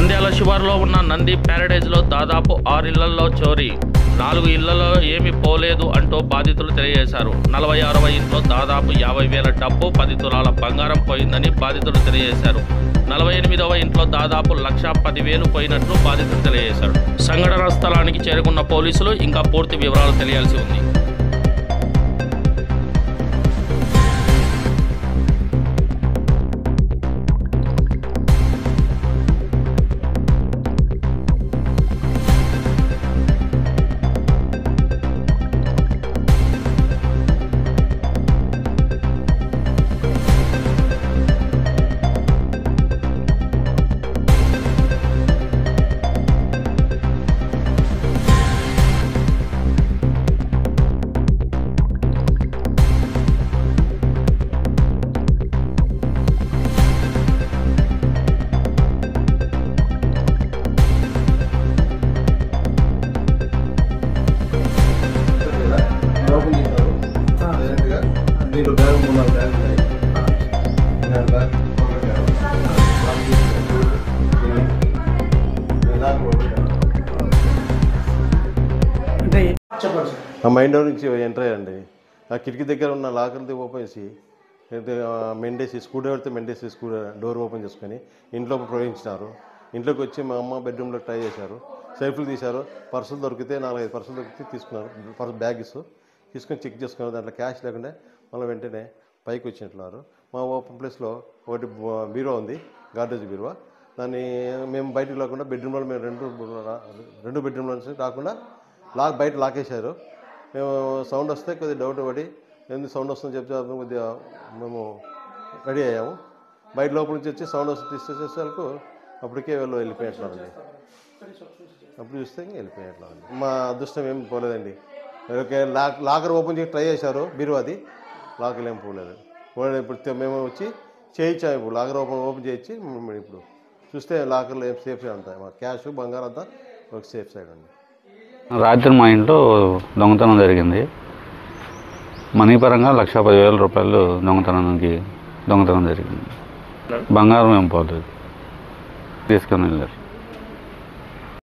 నంద్యాల శివారులో ఉన్న నంది ప్యారడైజ్లో దాదాపు 6 ఇళ్లలో చోరీ, 4 ఇళ్లలో ఏమీ పోలేదు అంటూ బాధితులు తెలియజేశారు. 40-60 ఇంట్లో దాదాపు 50,000 డబ్బు, 10 తులాల బంగారం పోయిందని బాధితులు తెలియజేశారు. 48వ ఇంట్లో దాదాపు 1,10,000 పోయినట్లు బాధితులు తెలియజేశారు. సంఘటన స్థలానికి చేరుకున్న పోలీసులు ఇంకా పూర్తి వివరాలు తెలియాల్సి ఉంది. దీంట్లో బ్యాగ్ 3-4 బ్యాగ్ ఉన్నాయి. ఆ మైండ్ నుంచి ఎంటర్ అయ్యండి. ఆ కిటికీ దగ్గర ఉన్న లాకర్ది ఓపెన్ చేసి మెండేసి స్క్రూ డ్రైవర్తో మెండేసి డోర్ ఓపెన్ చేసుకొని ఇంట్లో ప్రవేశించినారు. ఇంట్లోకి వచ్చి మా అమ్మ బెడ్రూమ్లో ట్రై చేశారు. సెల్ఫ్లు తీశారు. పర్సులు దొరికితే 4-5 పర్సులు దొరికితే తీసుకున్నారు. బ్యాగ్స్ తీసుకొని చెక్ చేసుకున్నారు. దాంట్లో క్యాష్ లేకుండా మళ్ళీ వెంటనే పైకి వచ్చినట్లున్నారు. మా ఓపెన్ ప్లేస్లో ఒకటి బీరో ఉంది, గార్డేజ్ బీరో. దాన్ని మేము బయటకు లేకుండా బెడ్రూమ్లో మేము రెండు బెడ్రూమ్లో నుంచి రాకుండా బయట లాకేశారు. మేము సౌండ్ వస్తే కొద్దిగా డౌట్ పడి ఎందుకు సౌండ్ వస్తుందని చెప్తే కొద్దిగా మేము రెడీ అయ్యాము. బయట లోపల నుంచి వచ్చి సౌండ్ వస్తుంది తీసేసేసరికి అప్పటికే వెళ్ళిపోయినట్లండి. అప్పుడు చూస్తే ఇంకా వెళ్ళిపోయినట్లండి. మా అదృష్టం ఏం పోలేదండి. లాకర్ ఓపెన్ చేసి ట్రై చేశారు, బీరో అది లాకర్ ఏం పోలేదు. ఇప్పుడు మేము వచ్చి చేయించాము. ఇప్పుడు లాకర్ ఓపెన్ చేయించి ఇప్పుడు చూస్తే లాకర్లో ఏం సేఫ్ అంతా మా క్యాష్ బంగారం అంతా ఒక సేఫ్ సైడ్ అండి. రాత్రి మా ఇంట్లో దొంగతనం జరిగింది. మనీ పరంగా 1,10,000 రూపాయలు దొంగతనం జరిగింది. బంగారం ఏం పోలేదు, తీసుకొని వెళ్ళారు.